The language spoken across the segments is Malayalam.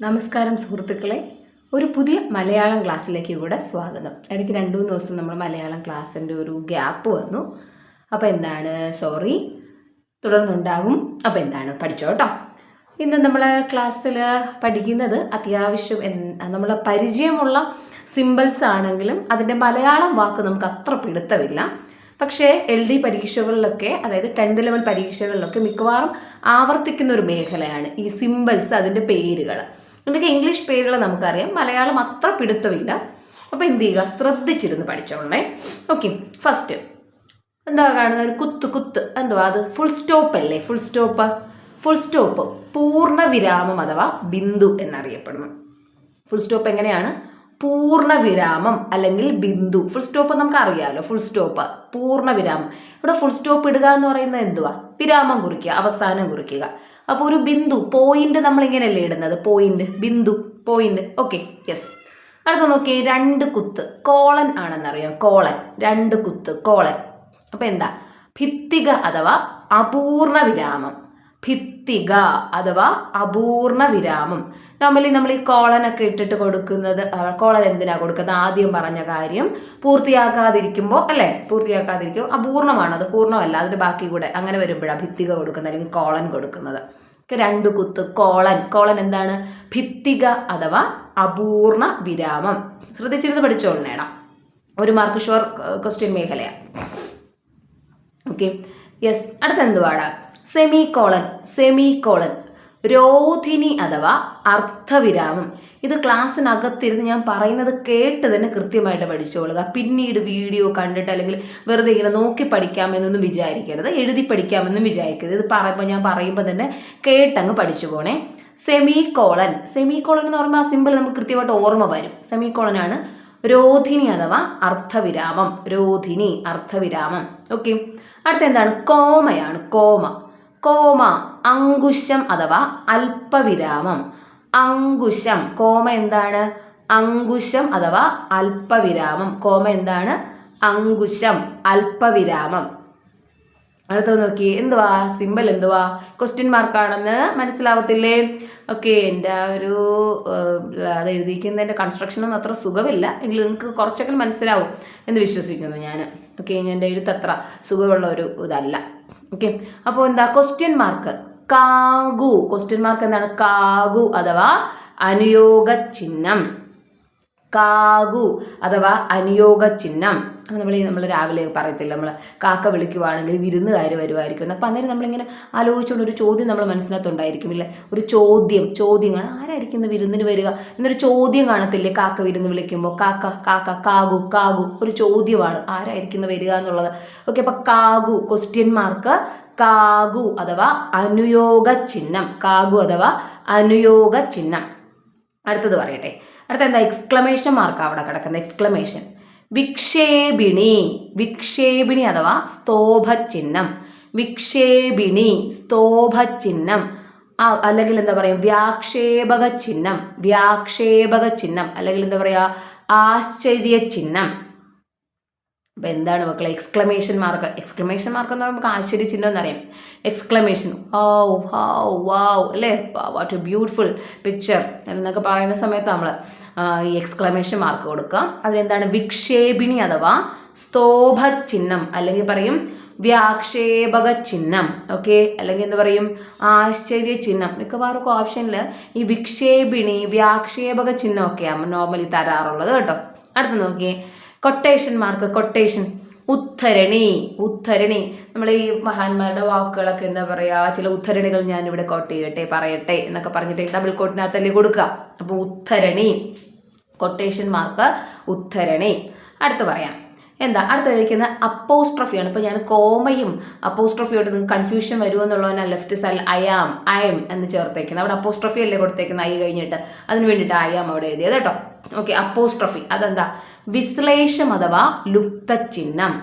നമസ്കാരം സുഹൃത്തുക്കളെ, ഒരു പുതിയ മലയാളം ക്ലാസ്സിലേക്ക് കൂടെ സ്വാഗതം. ഇടയ്ക്ക് 2-3 ദിവസം നമ്മൾ മലയാളം ക്ലാസ്സിൻ്റെ ഒരു ഗ്യാപ്പ് വന്നു. അപ്പോൾ എന്താണ് തുടർന്നുണ്ടാകും. അപ്പോൾ എന്താണ് പഠിച്ചോ കേട്ടോ. ഇന്ന് നമ്മൾ ക്ലാസ്സിൽ പഠിക്കുന്നത് അത്യാവശ്യം നമ്മൾ പരിചയമുള്ള സിമ്പിൾസ് ആണെങ്കിലും അതിൻ്റെ മലയാളം വാക്ക് നമുക്ക് അത്ര പിടുത്തമില്ല. പക്ഷേ LD പരീക്ഷകളിലൊക്കെ, അതായത് 10th ലെവൽ പരീക്ഷകളിലൊക്കെ മിക്കവാറും ആവർത്തിക്കുന്ന ഒരു മേഖലയാണ് ഈ സിമ്പിൾസ്, അതിൻ്റെ പേരുകൾ. ഇതൊക്കെ ഇംഗ്ലീഷ് പേരുകൾ നമുക്കറിയാം, മലയാളം അത്ര പിടുത്തമില്ല. അപ്പോൾ എന്ത് ചെയ്യുക, ശ്രദ്ധിച്ചിരുന്ന് പഠിച്ചോളേ. ഓക്കെ, ഫസ്റ്റ് എന്താ കാണുന്ന ഒരു കുത്ത് എന്തുവാ അത്? ഫുൾ സ്റ്റോപ്പ് അല്ലേ? ഫുൾ സ്റ്റോപ്പ് പൂർണ്ണ വിരാമം അഥവാ ബിന്ദു എന്നറിയപ്പെടുന്നു. ഫുൾ സ്റ്റോപ്പ് എങ്ങനെയാണ്? പൂർണ്ണ വിരാമം അല്ലെങ്കിൽ ബിന്ദു. ഫുൾ സ്റ്റോപ്പ് നമുക്ക് അറിയാമല്ലോ, ഫുൾ സ്റ്റോപ്പ് പൂർണ്ണ വിരാമം. ഇവിടെ ഫുൾ സ്റ്റോപ്പ് ഇടുക എന്ന് പറയുന്നത് എന്തുവാ? വിരാമം കുറിക്കുക, അവസാനം കുറിക്കുക. അപ്പോൾ ഒരു ബിന്ദു, പോയിന്റ് നമ്മൾ ഇങ്ങനെയല്ലേ ഇടുന്നത്? Point, Bindu, point. Okay, yes. അടുത്ത നോക്കി, 2 കുത്ത്, കോളൻ ആണെന്നറിയാം. കോളൻ, 2 കുത്ത്, കോളൻ. അപ്പോൾ എന്താ? ഭിത്തിക അഥവാ അപൂർണ വിരാമം. ഭിത്തിക അഥവാ അപൂർണ വിരാമം. നോർമലി നമ്മൾ ഈ കോളനൊക്കെ ഇട്ടിട്ട് കൊടുക്കുന്നത്, കോളൻ എന്തിനാ കൊടുക്കുന്നത്? ആദ്യം പറഞ്ഞ കാര്യം പൂർത്തിയാക്കാതിരിക്കുമ്പോൾ അല്ലേ? പൂർത്തിയാക്കാതിരിക്കുമ്പോൾ അപൂർണമാണ്, അത് പൂർണ്ണമല്ല, അതിൻ്റെ ബാക്കി കൂടെ അങ്ങനെ വരുമ്പോഴാണ് ഭിത്തിക കൊടുക്കുന്നത് അല്ലെങ്കിൽ കോളൻ കൊടുക്കുന്നത്. 2 കുത്ത്, കോളൻ. കോളൻ എന്താണ്? ഭിത്തിക അഥവാ അപൂർണ വിരാമം. ശ്രദ്ധിച്ചിരുന്ന് പഠിച്ചോളണേടാ, 1 മാർക്ക് ഷുവർ ക്വസ്റ്റ്യൻ മേഖലയാണ്. Okay, yes. അടുത്ത എന്തുവാടാ? Semi colon. രോധിനി അഥവാ അർത്ഥവിരാമം. ഇത് ക്ലാസ്സിനകത്തിരുന്ന് ഞാൻ പറയുന്നത് കേട്ട് തന്നെ കൃത്യമായിട്ട് പഠിച്ചോളുക. പിന്നീട് വീഡിയോ കണ്ടിട്ട് അല്ലെങ്കിൽ വെറുതെ ഇങ്ങനെ നോക്കി പഠിക്കാമെന്നൊന്നും വിചാരിക്കരുത്, എഴുതി പഠിക്കാമെന്നും വിചാരിക്കരുത്. ഇത് ഞാൻ പറയുമ്പോൾ തന്നെ കേട്ടങ്ങ് പഠിച്ചു പോണേ. സെമി കോളൻ എന്ന് പറയുമ്പോൾ ആ സിമ്പിൾ നമുക്ക് കൃത്യമായിട്ട് ഓർമ്മ വരും. സെമി കോളനാണ്. രോധിനി അഥവാ അർത്ഥവിരാമം. രോധിനി, അർത്ഥവിരാമം. ഓക്കെ, അടുത്ത എന്താണ്? കോമയാണ്. കോമ അങ്കുശം അഥവാ അല്പവിരാമം. അങ്കുശം. കോമ എന്താണ്? അങ്കുശം അഥവാ അല്പവിരാമം. കോമ എന്താണ്? അങ്കുശം, അല്പവിരാമം. അടുത്തത് നോക്കി, എന്തുവാ സിമ്പിൾ? എന്തുവാ? ക്വസ്റ്റ്യൻ മാർക്കാണെന്ന് മനസ്സിലാവത്തില്ലേ? ഓക്കെ, എൻ്റെ ആ ഒരു അത് എഴുതിക്കുന്നതിൻ്റെ കൺസ്ട്രക്ഷനൊന്നും അത്ര സുഖമില്ല എങ്കിൽ നിങ്ങൾക്ക് കുറച്ചൊക്കെ മനസ്സിലാവും എന്ന് വിശ്വസിക്കുന്നു ഞാൻ. ഓക്കെ, എൻ്റെ എഴുത്തത്ര സുഖമുള്ള ഒരു ഇതല്ല. ഓക്കെ, അപ്പോൾ എന്താ? ക്വസ്റ്റ്യൻ മാർക്ക് കാഗു. ക്വസ്റ്റ്യൻ മാർക്ക് എന്താണ്? കാഗു അഥവാ അനുയോഗ ചിഹ്നം. കാഗു അഥവാ അനുയോഗ ചിഹ്നം. നമ്മൾ രാവിലെ പറയത്തില്ല, നമ്മൾ കാക്ക വിളിക്കുവാണെങ്കിൽ വിരുന്നുകാർ വരുമായിരിക്കും. അപ്പം അന്നേരം നമ്മളിങ്ങനെ ആലോചിച്ചുകൊണ്ട് ഒരു ചോദ്യം നമ്മൾ മനസ്സിനകത്തുണ്ടായിരിക്കും, ഇല്ലേ? ഒരു ചോദ്യം കാണാം, ആരായിരിക്കും ഇന്ന് വിരുന്നിന് വരിക എന്നൊരു ചോദ്യം കാണത്തില്ലേ? കാക്ക വിരുന്ന് വിളിക്കുമ്പോൾ കാക്ക കാഗു ഒരു ചോദ്യമാണ്, ആരായിരിക്കും വരിക എന്നുള്ളത്. ഓക്കെ, അപ്പം കാഗു, ക്വസ്റ്റ്യൻ മാർക്ക് കാഗു അഥവാ അനുയോഗ ചിഹ്നം. കാഗു അഥവാ അനുയോഗ ചിഹ്നം. അടുത്തത് പറയട്ടെ. അടുത്ത എന്താ? എക്സ്ക്ലമേഷൻ മാർക്ക് അവിടെ കിടക്കുന്നത്. എക്സ്ക്ലമേഷൻ. വിക്ഷേപിണി അഥവാ സ്തോഭചിഹ്നം. വിക്ഷേപിണി, സ്തോഭചിഹ്നം. അല്ലെങ്കിൽ എന്താ പറയുക? വ്യാക്ഷേപക ചിഹ്നം അല്ലെങ്കിൽ എന്താ പറയുക? ആശ്ചര്യ ചിഹ്നം. അപ്പം എന്താണ് മക്കളെ എക്സ്ക്ലമേഷൻ മാർക്ക്? എക്സ്ക്ലമേഷൻ മാർക്ക് എന്ന് പറയുമ്പോൾ നമുക്ക് ആശ്ചര്യ ചിഹ്നം എന്നറിയാം. എക്സ്ക്ലമേഷൻ, വാവ് അല്ലേ? വാട്ട് എ ബ്യൂട്ടിഫുൾ പിക്ചർ എന്നൊക്കെ പറയുന്ന സമയത്ത് നമ്മൾ ഈ എക്സ്ക്ലമേഷൻ മാർക്ക് കൊടുക്കുക. അതിലെന്താണ്? വിക്ഷേപിണി അഥവാ സ്തോഭ ചിഹ്നം അല്ലെങ്കിൽ പറയും വ്യാക്ഷേപക ചിഹ്നം. ഓക്കെ, അല്ലെങ്കിൽ എന്താ പറയും? ആശ്ചര്യ ചിഹ്നം. മിക്കവാറും ഓപ്ഷനിൽ ഈ വിക്ഷേപിണി, വ്യാക്ഷേപക ചിഹ്നമൊക്കെയാണ് നോർമലി തരാറുള്ളത് കേട്ടോ. അടുത്ത് നോക്കിയേ, കൊട്ടേഷൻ മാർക്ക്. കൊട്ടേഷൻ, ഉദ്ധരണി. നമ്മൾ ഈ മഹാന്മാരുടെ വാക്കുകളൊക്കെ എന്താ പറയുക, ചില ഉദ്ധരണികൾ ഞാനിവിടെ കോട്ട് ചെയ്യട്ടെ, പറയട്ടെ എന്നൊക്കെ പറഞ്ഞിട്ട് ഡബിൾ കോട്ടിനകത്തല്ലേ കൊടുക്കുക. അപ്പോൾ ഉദ്ധരണി, കൊട്ടേഷൻ മാർക്ക് ഉദ്ധരണി. അടുത്ത് പറയാം, എന്താ അടുത്ത് കഴിക്കുന്ന അപ്പോസ്ട്രഫിയാണ്. ഇപ്പോൾ ഞാൻ കോമയും അപ്പോസ്ട്രഫിയോട്ട് നിങ്ങൾക്ക് കൺഫ്യൂഷൻ വരുമെന്നുള്ളതിനാൽ ലെഫ്റ്റ് സൈഡിൽ ഐ എം എന്ന് ചേർത്തേക്കുന്നത്. അവിടെ അപ്പോസ്ട്രഫി അല്ലേ കൊടുത്തേക്കുന്നത്, ഐ കഴിഞ്ഞിട്ട്, അതിന് വേണ്ടിയിട്ട് ഐ ആം അവിടെ എഴുതിയത് കേട്ടോ. ഓക്കെ, അപ്പോസ്ട്രഫി അതെന്താ? വിശ്ലേഷം അഥവാ ലുപ്തചിഹ്നം.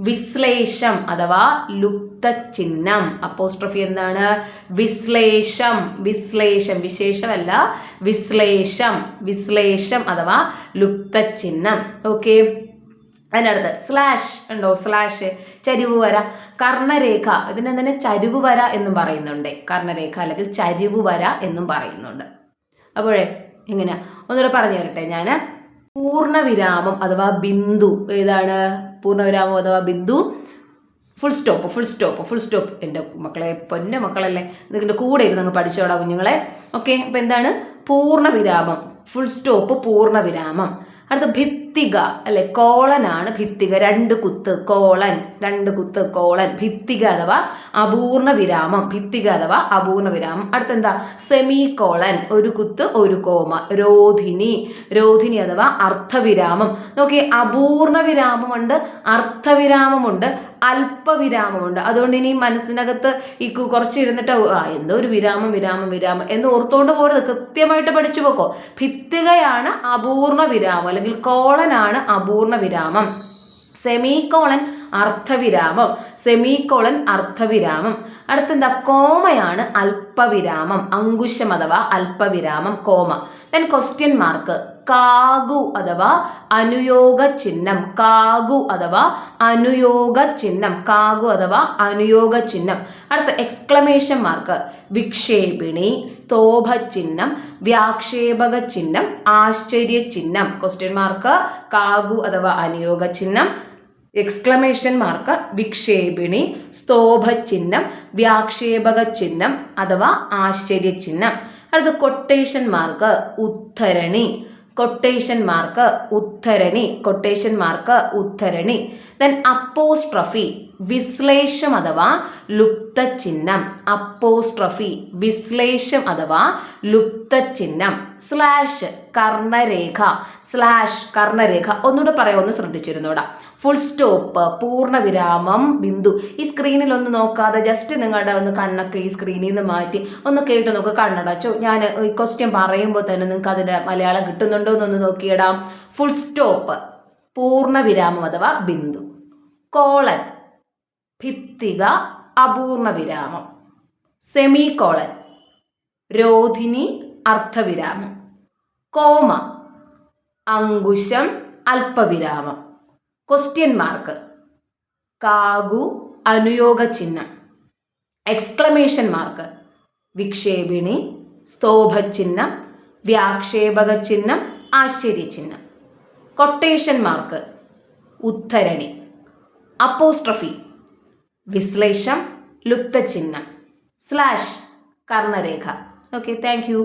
വിശ്ലേഷം അഥവാ ലുപ്തചിഹ്നം. അപ്പോസ്ട്രഫി എന്താണ്? വിശ്ലേഷം. വിശേഷമല്ല, വിശ്ലേഷം അഥവാ ലുപ്തചിഹ്നം. ഓക്കെ, അതിനടുത്ത് സ്ലാഷ് ഉണ്ടോ? സ്ലാഷ്, ചരിവ് വര. കർണരേഖ, ഇതിനെ തന്നെ ചരിവ് വര എന്നും പറയുന്നുണ്ട്. കർണരേഖ അല്ലെങ്കിൽ ചരിവ് വര എന്നും പറയുന്നുണ്ട്. അപ്പോഴേ എങ്ങനെയാ ഒന്നുകൂടെ പറഞ്ഞു തരട്ടെ ഞാൻ. പൂർണ്ണവിരാമം അഥവാ ബിന്ദു ഏതാണ്? പൂർണ്ണവിരാമം അഥവാ ബിന്ദു ഫുൾ സ്റ്റോപ്പ്. എൻ്റെ മക്കളെ, പൊന്നെ മക്കളല്ലേ, നിങ്ങളുടെ കൂടെ ഇരുന്ന് അങ്ങ് പഠിച്ചോടാ കുഞ്ഞുങ്ങളെ. ഓക്കെ, അപ്പം എന്താണ് പൂർണ്ണവിരാമം? Full stop, പൂർണ്ണവിരാമം. അടുത്ത ഭിത്തിക അല്ലെ, കോളനാണ് ഭിത്തിക. 2 കുത്ത് കോളൻ, 2 കുത്ത് കോളൻ. ഭിത്തിക അഥവാ അപൂർണ വിരാമം, ഭിത്തിക അഥവാ അപൂർണ വിരാമം. അടുത്തെന്താ? സെമി കോളൻ, 1 കുത്ത് 1 കോമ. രോധിനി, രോധിനി അഥവാ അർത്ഥവിരാമം. നോക്കി, അപൂർണ വിരാമമുണ്ട്, അർത്ഥവിരാമമുണ്ട്, അല്പവിരാമമുണ്ട്. അതുകൊണ്ട് ഇനി മനസ്സിനകത്ത് ഈ കുറച്ച് ഇരുന്നിട്ട് എന്തോ ഒരു വിരാമം എന്ന് ഓർത്തുകൊണ്ട് പോരുത്, കൃത്യമായിട്ട് പഠിച്ചു പോക്കോ. ഭിത്തികയാണ് അപൂർണ വിരാമം, അല്ലെങ്കിൽ കോളനാണ് അപൂർണ വിരാമം. Semicolon അർത്ഥവിരാമം, semicolon അർത്ഥവിരാമം. അടുത്തെന്താ? കോമയാണ് അല്പവിരാമം, അങ്കുശം അഥവാ അല്പവിരാമം, കോമ. ദെൻ ക്വസ്റ്റ്യൻ മാർക്ക്, കാഗു അഥവാ അനുയോഗ ചിഹ്നം, കാഗു അഥവാ അനുയോഗ ചിഹ്നം, കാഗു അഥവാ അനുയോഗ ചിഹ്നം. അടുത്ത എക്സ്ക്ലമേഷൻ മാർക്ക്, വിക്ഷേപിണി, സ്തോഭ ചിഹ്നം, വ്യാക്ഷേപക ചിഹ്നം, ആശ്ചര്യ ചിഹ്നം. ക്വസ്റ്റ്യൻ മാർക്ക് കാഗു അഥവാ അനുയോഗ ചിഹ്നം, എക്സ്ക്ലമേഷൻ മാർക്ക് വിക്ഷേപിണി, സ്തോഭ ചിഹ്നം, വ്യാക്ഷേപക ചിഹ്നം അഥവാ ആശ്ചര്യ ചിഹ്നം. അടുത്ത കൊട്ടേഷൻ മാർക്ക് ഉദ്ധരണി, കൊട്ടേഷൻ മാർക്ക് ഉദ്ധരണി, കൊട്ടേഷൻ മാർക്ക് ഉദ്ധരണി. ദെൻ അപ്പോസ്ട്രഫി വിശ്ലേഷം അഥവാ ലുപ്ത ചിഹ്നം, അപ്പോസ്ട്രഫി വിശ്ലേഷം അഥവാ ലുപ്ത ചിഹ്നം. സ്ലാഷ് കർണരേഖ, സ്ലാഷ് കർണരേഖ. ഒന്നുകൂടെ പറയാം, ഒന്ന് ശ്രദ്ധിച്ചിരുന്നോടാ. ഫുൾ സ്റ്റോപ്പ്, പൂർണ്ണവിരാമം, ബിന്ദു. ഈ സ്ക്രീനിൽ ഒന്ന് നോക്കാതെ ജസ്റ്റ് നിങ്ങളുടെ ഒന്ന് കണ്ണൊക്കെ ഈ സ്ക്രീനിൽ നിന്ന് മാറ്റി ഒന്ന് കേട്ട് നോക്ക്, കണ്ണടച്ചോ. ഞാൻ ഈ ക്വസ്റ്റ്യൻ പറയുമ്പോൾ തന്നെ നിങ്ങൾക്ക് അതിൻ്റെ മലയാളം കിട്ടുന്നുണ്ടോ എന്നൊന്ന് നോക്കിയിടാം. ഫുൾ സ്റ്റോപ്പ്, പൂർണ്ണവിരാമം അഥവാ ബിന്ദു. കോളൻ ഭിത്തിക അപൂർണ വിരാമം. സെമി കോളൻ രോധിനി അർത്ഥവിരാമം. കോമ അങ്കുശം അല്പവിരാമം. ക്വസ്റ്റ്യൻ മാർക്ക് കാഗു അനുയോഗ ചിഹ്നം. എക്സ്ക്ലമേഷൻ മാർക്ക് വിക്ഷേപിണി, സ്തോഭ ചിഹ്നം, വ്യാക്ഷേപക ചിഹ്നം, ആശ്ചര്യ ചിഹ്നം. കൊട്ടേഷൻ മാർക്ക് ഉദ്ധരണി. അപ്പോസ്ട്രഫി വിശ്ലേഷം ലുപ്ത ചിഹ്നം. സ്ലാഷ് കർണരേഖ. Okay, thank U.